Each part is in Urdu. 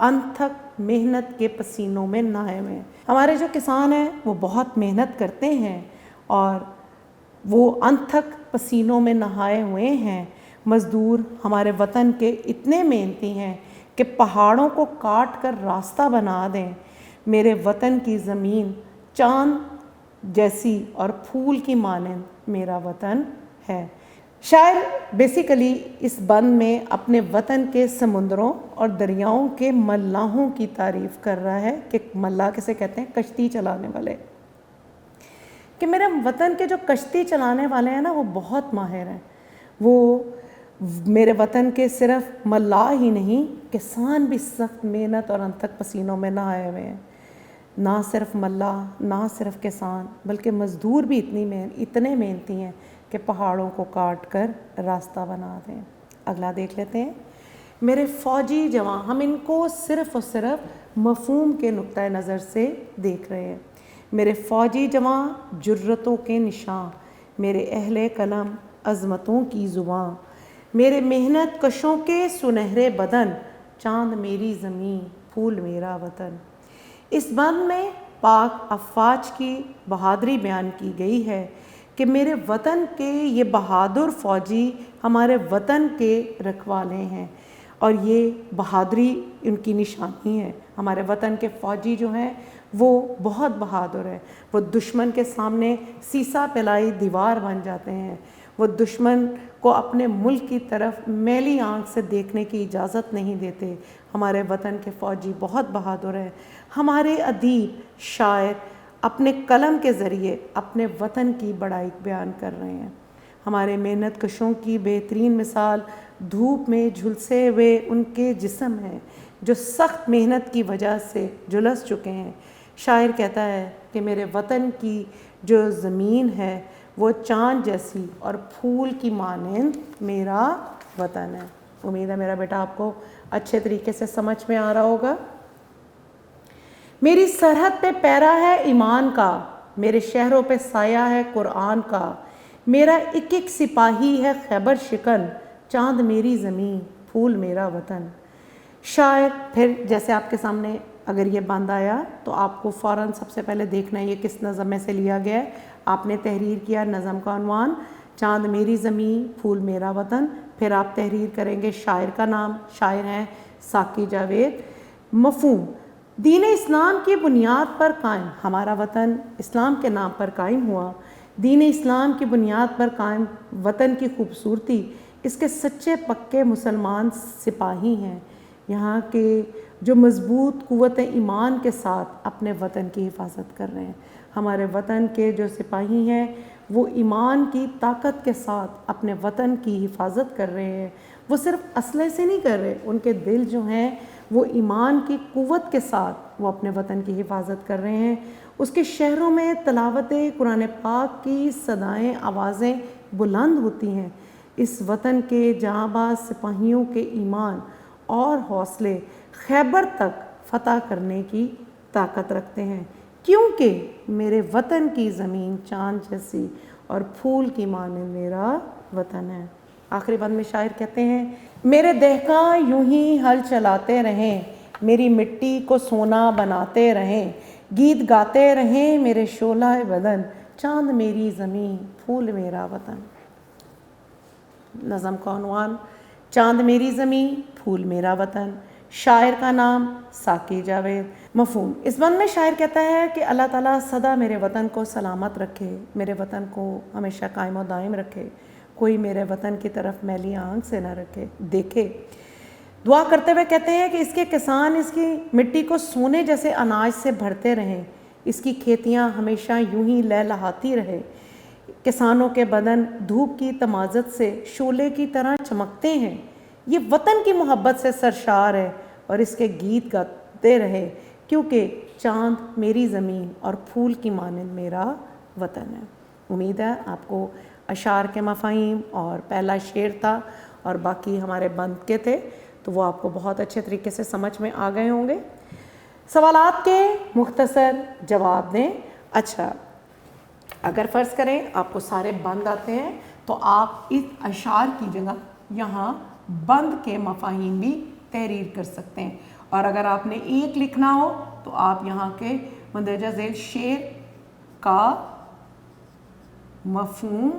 انتھک محنت کے پسینوں میں نہائے ہوئے ہیں۔ ہمارے جو کسان ہیں وہ بہت محنت کرتے ہیں اور وہ انتھک پسینوں میں نہائے ہوئے ہیں۔ مزدور ہمارے وطن کے اتنے محنتی ہیں کہ پہاڑوں کو کاٹ کر راستہ بنا دیں۔ میرے وطن کی زمین چاند جیسی اور پھول کی مانند میرا وطن ہے۔ شاعر بیسیکلی اس بند میں اپنے وطن کے سمندروں اور دریاؤں کے ملاحوں کی تعریف کر رہا ہے کہ ملاح کسے کہتے ہیں؟ کشتی چلانے والے، کہ میرے وطن کے جو کشتی چلانے والے ہیں نا وہ بہت ماہر ہیں۔ وہ میرے وطن کے صرف ملاح ہی نہیں، کسان بھی سخت محنت اور انتھک پسینوں میں نہائے ہوئے ہیں۔ نہ صرف ملاح، نہ صرف کسان، بلکہ مزدور بھی اتنے محنتی ہیں کہ پہاڑوں کو کاٹ کر راستہ بنا دیں۔ اگلا دیکھ لیتے ہیں۔ میرے فوجی جوان، ہم ان کو صرف اور صرف مفہوم کے نقطۂ نظر سے دیکھ رہے ہیں۔ میرے فوجی جوان جرتوں کے نشاں، میرے اہل قلم عظمتوں کی زباں، میرے محنت کشوں کے سنہرے بدن، چاند میری زمین پھول میرا وطن۔ اس بند میں پاک افواج کی بہادری بیان کی گئی ہے کہ میرے وطن کے یہ بہادر فوجی ہمارے وطن کے رکھوالے ہیں اور یہ بہادری ان کی نشانی ہے۔ ہمارے وطن کے فوجی جو ہیں وہ بہت بہادر ہیں۔ وہ دشمن کے سامنے سیسا پلائی دیوار بن جاتے ہیں۔ وہ دشمن کو اپنے ملک کی طرف میلی آنکھ سے دیکھنے کی اجازت نہیں دیتے۔ ہمارے وطن کے فوجی بہت بہادر ہیں۔ ہمارے ادیب شاعر اپنے قلم کے ذریعے اپنے وطن کی بڑائی بیان کر رہے ہیں۔ ہمارے محنت کشوں کی بہترین مثال دھوپ میں جھلسے ہوئے ان کے جسم ہیں جو سخت محنت کی وجہ سے جھلس چکے ہیں۔ شاعر کہتا ہے کہ میرے وطن کی جو زمین ہے وہ چاند جیسی اور پھول کی مانند میرا وطن ہے۔ امید ہے میرا بیٹا آپ کو اچھے طریقے سے سمجھ میں آ رہا ہوگا۔ میری سرحد پہ پیرا ہے ایمان کا، میرے شہروں پہ سایہ ہے قرآن کا، میرا ایک ایک سپاہی ہے خیبر شکن، چاند میری زمین پھول میرا وطن۔ شاعر پھر جیسے آپ کے سامنے اگر یہ بند آیا تو آپ کو فوراً سب سے پہلے دیکھنا ہے یہ کس نظم میں سے لیا گیا ہے۔ آپ نے تحریر کیا نظم کا عنوان چاند میری زمین پھول میرا وطن، پھر آپ تحریر کریں گے شاعر کا نام، شاعر ہیں ساقی جاوید۔ مفہوم، دین اسلام کی بنیاد پر قائم، ہمارا وطن اسلام کے نام پر قائم ہوا۔ دین اسلام کی بنیاد پر قائم وطن کی خوبصورتی اس کے سچے پکے مسلمان سپاہی ہیں، یہاں کے جو مضبوط قوت ایمان کے ساتھ اپنے وطن کی حفاظت کر رہے ہیں۔ ہمارے وطن کے جو سپاہی ہیں وہ ایمان کی طاقت کے ساتھ اپنے وطن کی حفاظت کر رہے ہیں۔ وہ صرف اسلحے سے نہیں کر رہے، ان کے دل جو ہیں وہ ایمان کی قوت کے ساتھ وہ اپنے وطن کی حفاظت کر رہے ہیں۔ اس کے شہروں میں تلاوت قرآن پاک کی صدائیں آوازیں بلند ہوتی ہیں۔ اس وطن کے جاں باز سپاہیوں کے ایمان اور حوصلے خیبر تک فتح کرنے کی طاقت رکھتے ہیں، کیونکہ میرے وطن کی زمین چاند جیسی اور پھول کی مانند میرا وطن ہے۔ آخری بند میں شاعر کہتے ہیں میرے دہقاں یوں ہی ہل چلاتے رہیں، میری مٹی کو سونا بناتے رہیں، گیت گاتے رہیں میرے شعلہ بدن، چاند میری زمین پھول میرا وطن۔ نظم کا عنوان چاند میری زمین پھول میرا وطن، شاعر کا نام ساقی جاوید۔ مفہوم، اس بند میں شاعر کہتا ہے کہ اللہ تعالیٰ سدا میرے وطن کو سلامت رکھے، میرے وطن کو ہمیشہ قائم و دائم رکھے، کوئی میرے وطن کی طرف میلی آنکھ سے نہ دیکھے۔ دعا کرتے ہوئے کہتے ہیں کہ اس کے کسان اس کی مٹی کو سونے جیسے اناج سے بھرتے رہیں، اس کی کھیتیاں ہمیشہ یوں ہی لہلہاتی رہے، کسانوں کے بدن دھوپ کی تمازت سے شعلے کی طرح چمکتے ہیں، یہ وطن کی محبت سے سرشار ہے اور اس کے گیت گاتے رہے، کیونکہ چاند میری زمین اور پھول کی مانند میرا وطن ہے۔ امید ہے آپ کو اشعار کے مفاہیم اور پہلا شعر تھا اور باقی ہمارے بند کے تھے تو وہ آپ کو بہت اچھے طریقے سے سمجھ میں آ گئے ہوں گے۔ سوالات کے مختصر جواب دیں۔ اچھا، اگر فرض کریں آپ کو سارے بند آتے ہیں تو آپ اس اشعار کی جگہ یہاں بند کے مفاہیم بھی تحریر کر سکتے ہیں اور اگر آپ نے ایک لکھنا ہو تو آپ یہاں کے مندرجہ ذیل شعر کا مفہوم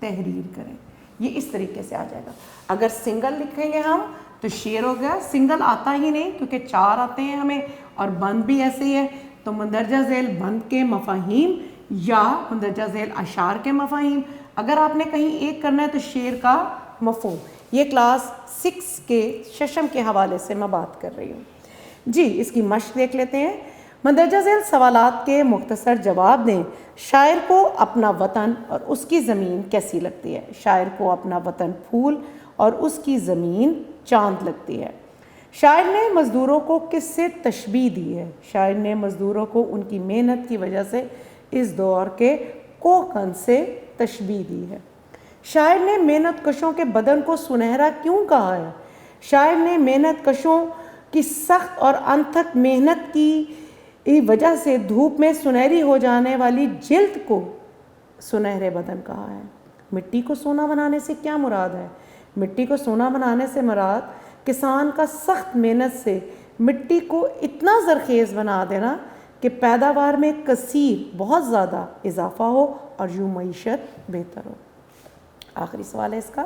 تحریر کریں. یہ اس طریقے سے آ جائے گا. اگر سنگل لکھیں گے ہم تو شعر ہو گیا. سنگل آتا ہی نہیں کیونکہ 4 آتے ہیں ہمیں اور بند بھی ایسے ہی ہے. تو مندرجہ ذیل بند کے مفاہیم یا مندرجہ ذیل اشعار کے مفاہیم. اگر آپ نے کہیں ایک کرنا ہے تو شعر کا مفہوم. یہ کلاس 6 کے ششم کے حوالے سے میں بات کر رہی ہوں. جی اس کی مشق دیکھ لیتے ہیں. مندرجہ ذیل سوالات کے مختصر جواب دیں. شاعر کو اپنا وطن اور اس کی زمین کیسی لگتی ہے؟ شاعر کو اپنا وطن پھول اور اس کی زمین چاند لگتی ہے. شاعر نے مزدوروں کو کس سے تشبیہ دی ہے؟ شاعر نے مزدوروں کو ان کی محنت کی وجہ سے اس دور کے کوہکن سے تشبیہ دی ہے. شاعر نے محنت کشوں کے بدن کو سنہرا کیوں کہا ہے؟ شاعر نے محنت کشوں کی سخت اور انتھک محنت کی وجہ سے دھوپ میں سنہری ہو جانے والی جلد کو سنہرے بدن کہا ہے. مٹی کو سونا بنانے سے کیا مراد ہے؟ مٹی کو سونا بنانے سے مراد کسان کا سخت محنت سے مٹی کو اتنا زرخیز بنا دینا کہ پیداوار میں کثیر بہت زیادہ اضافہ ہو اور یوں معیشت بہتر ہو. آخری سوال ہے اس کا.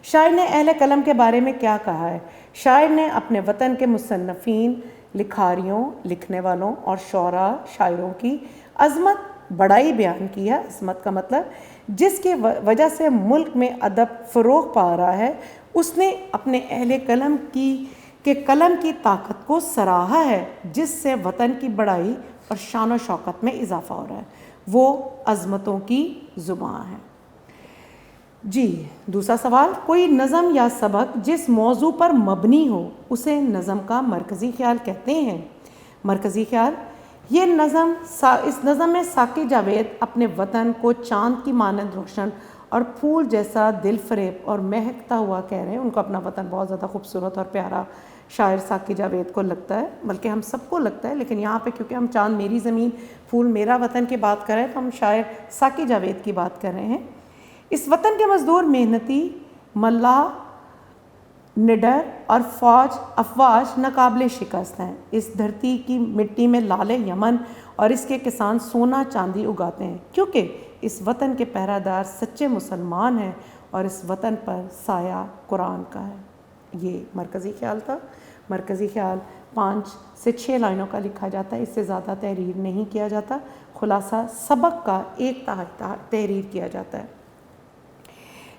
شاعر نے اہل قلم کے بارے میں کیا کہا ہے؟ شاعر نے اپنے وطن کے مصنفین، لکھاریوں، لکھنے والوں اور شعراء شاعروں کی عظمت بڑائی بیان کی ہے. عظمت کا مطلب جس کی وجہ سے ملک میں ادب فروغ پا رہا ہے. اس نے اپنے اہل قلم کے قلم کی طاقت کو سراہا ہے جس سے وطن کی بڑائی اور شان و شوکت میں اضافہ ہو رہا ہے. وہ عظمتوں کی زبان ہے. جی دوسرا سوال. کوئی نظم یا سبق جس موضوع پر مبنی ہو اسے نظم کا مرکزی خیال کہتے ہیں. مرکزی خیال یہ نظم اس نظم میں ساقی جاوید اپنے وطن کو چاند کی مانند روشن اور پھول جیسا دل فریب اور مہکتا ہوا کہہ رہے ہیں. ان کو اپنا وطن بہت زیادہ خوبصورت اور پیارا شاعر ساقی جاوید کو لگتا ہے، بلکہ ہم سب کو لگتا ہے، لیکن یہاں پہ کیونکہ ہم چاند میری زمین پھول میرا وطن کی بات کر رہے ہیں تو ہم شاعر ساقی جاوید کی بات کر رہے ہیں. اس وطن کے مزدور محنتی، ملا، نڈر اور افواج ناقابل شکست ہیں. اس دھرتی کی مٹی میں لال یمن اور اس کے کسان سونا چاندی اگاتے ہیں کیونکہ اس وطن کے پہرہ دار سچے مسلمان ہیں اور اس وطن پر سایہ قرآن کا ہے. یہ مرکزی خیال تھا. مرکزی خیال 5 سے 6 لائنوں کا لکھا جاتا ہے، اس سے زیادہ تحریر نہیں کیا جاتا. خلاصہ سبق کا ایک تحریر کیا جاتا ہے.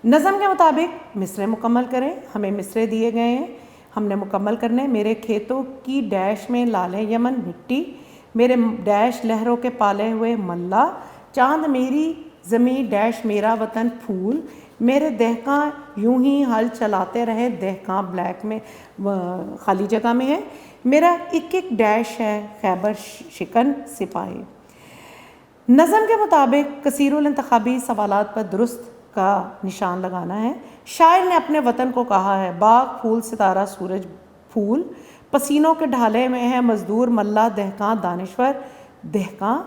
نظم کے مطابق مصرے مکمل کریں. ہمیں مصرے دیے گئے ہیں، ہم نے مکمل کرنے. میرے کھیتوں کی ڈیش میں لال یمن مٹی، میرے ڈیش لہروں کے پالے ہوئے ملا، چاند میری زمیں ڈیش میرا وطن پھول، میرے دہقاں یوں ہی ہل چلاتے رہے، دہقاں بلیک میں خالی جگہ میں ہے، میرا ایک ایک ڈیش ہے خیبر شکن سپاہی. نظم کے مطابق کثیر الانتخابی سوالات پر درست کا نشان لگانا ہے. شاعر نے اپنے وطن کو کہا ہے باغ پھول ستارہ سورج پھول، پسینوں کے ڈھالے میں ہے مزدور ملا دہقاں دانشور دہقاں،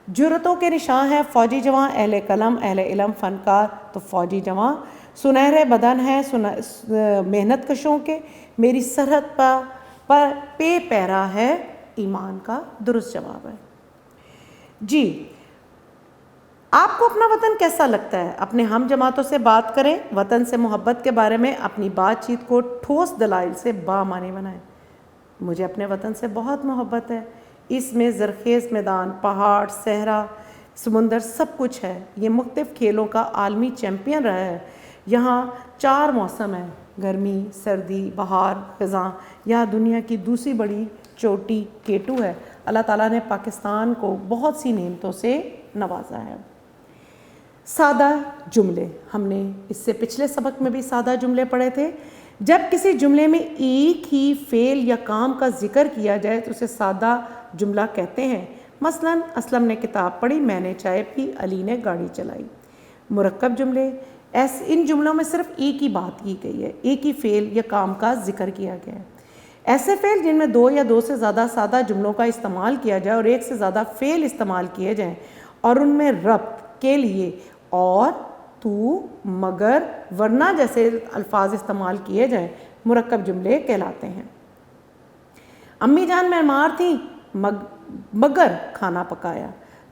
جرتوں کے نشان ہے فوجی جواں اہل قلم اہل علم فنکار تو فوجی جواں، سنہرے بدن ہے محنت کشوں کے، میری سرحد پر پے پیرا ہے ایمان کا درست جواب ہے. جی آپ کو اپنا وطن کیسا لگتا ہے؟ اپنے ہم جماعتوں سے بات کریں. وطن سے محبت کے بارے میں اپنی بات چیت کو ٹھوس دلائل سے بامعنی بنائیں. مجھے اپنے وطن سے بہت محبت ہے. اس میں زرخیز میدان، پہاڑ، صحرا، سمندر سب کچھ ہے. یہ مختلف کھیلوں کا عالمی چیمپئن رہا ہے. یہاں 4 موسم ہیں، گرمی، سردی، بہار، خزاں. یہاں دنیا کی دوسری بڑی چوٹی کیٹو ہے. اللہ تعالیٰ نے پاکستان کو بہت سی نعمتوں سے نوازا ہے. سادہ جملے، ہم نے اس سے پچھلے سبق میں بھی سادہ جملے پڑھے تھے. جب کسی جملے میں ایک ہی فعل یا کام کا ذکر کیا جائے تو اسے سادہ جملہ کہتے ہیں. مثلاً اسلم نے کتاب پڑھی، میں نے چائے پی، علی نے گاڑی چلائی. مرکب جملے، ان جملوں میں صرف ایک ہی بات کی گئی ہے، ایک ہی فعل یا کام کا ذکر کیا گیا ہے. ایسے فعل جن میں 2 یا 2 سے زیادہ سادہ جملوں کا استعمال کیا جائے اور 1 سے زیادہ فعل استعمال کیے جائیں اور ان میں ربط کے لیے اور، تو، مگر، ورنہ جیسے الفاظ استعمال کیے جائیں، مرکب جملے کہلاتے ہیں. امی جان بیمار تھیں مگر کھانا پکایا،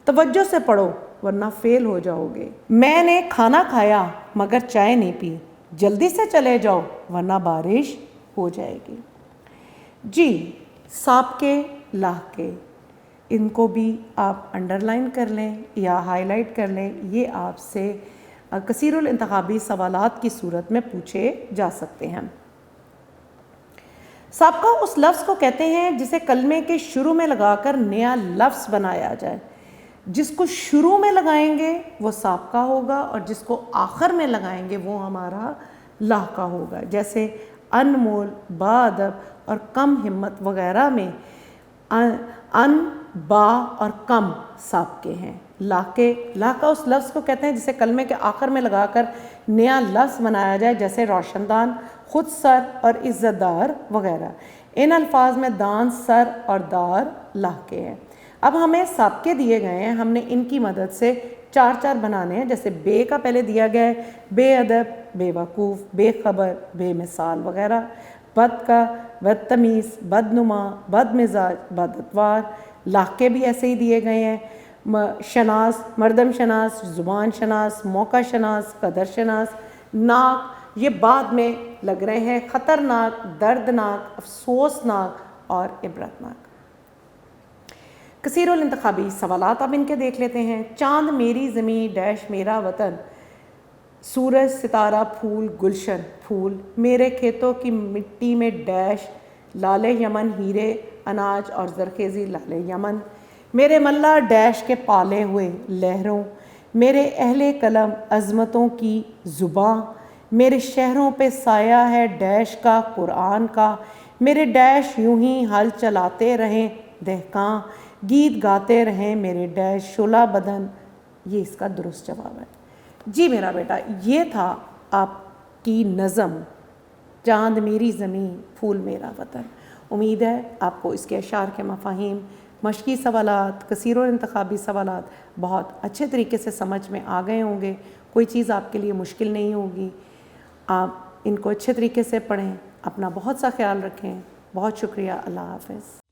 توجہ سے پڑھو ورنہ فیل ہو جاؤ گے۔ میں نے کھانا کھایا مگر چائے نہیں پی، جلدی سے چلے جاؤ ورنہ بارش ہو جائے گی۔ جی، سابقے لاحقے، ان کو بھی آپ انڈر لائن کر لیں یا ہائی لائٹ کر لیں، یہ آپ سے کثیر الانتخابی سوالات کی صورت میں پوچھے جا سکتے ہیں۔ سابقہ اس لفظ کو کہتے ہیں جسے کلمے کے شروع میں لگا کر نیا لفظ بنایا جائے۔ جس کو شروع میں لگائیں گے وہ سابقہ ہوگا اور جس کو آخر میں لگائیں گے وہ ہمارا لاحقہ ہوگا۔ جیسے انمول، باادب اور کم ہمت وغیرہ میں ان، با اور کم سابقے ہیں۔ لاحقہ اس لفظ کو کہتے ہیں جسے کلمے کے آخر میں لگا کر نیا لفظ بنایا جائے، جیسے روشن دان، خود سر اور عزت دار وغیرہ۔ ان الفاظ میں دان، سر اور دار لاحقے ہیں۔ اب ہمیں سابقے دیے گئے ہیں، ہم نے ان کی مدد سے چار چار بنانے ہیں۔ جیسے بے کا پہلے دیا گیا ہے بے ادب، بے وقوف، بے خبر، بے مثال وغیرہ۔ بد کا بدتمیز، بدنما، بد مزاج، بد اتوار۔ لاحقے بھی ایسے ہی دیے گئے ہیں، شناس، مردم شناس، زبان شناس، موقع شناس، قدر شناس۔ ناک یہ بعد میں لگ رہے ہیں، خطرناک، دردناک، افسوسناک اور عبرتناک۔ کثیر الانتخابی سوالات اب ان کے دیکھ لیتے ہیں۔ چاند میری زمین ڈیش میرا وطن، سورج ستارہ پھول گلشن پھول، میرے کھیتوں کی مٹی میں ڈیش لالے یمن ہیرے اناج اور زرخیزی لالے یمن، میرے ملا ڈیش کے پالے ہوئے لہروں، میرے اہل قلم عظمتوں کی زباں، میرے شہروں پہ سایہ ہے ڈیش کا قرآن کا، میرے ڈیش یوں ہی ہل چلاتے رہیں دہقاں، گیت گاتے رہیں میرے ڈیش شعلہ بدن۔ یہ اس کا درست جواب ہے۔ جی میرا بیٹا، یہ تھا آپ کی نظم چاند میری زمین پھول میرا وطن۔ امید ہے آپ کو اس کے اشعار کے مفاہیم، مشقی سوالات، کثیر الانتخابی سوالات بہت اچھے طریقے سے سمجھ میں آ گئے ہوں گے۔ کوئی چیز آپ کے لیے مشکل نہیں ہوگی۔ آپ ان کو اچھے طریقے سے پڑھیں، اپنا بہت سا خیال رکھیں۔ بہت شکریہ، اللہ حافظ۔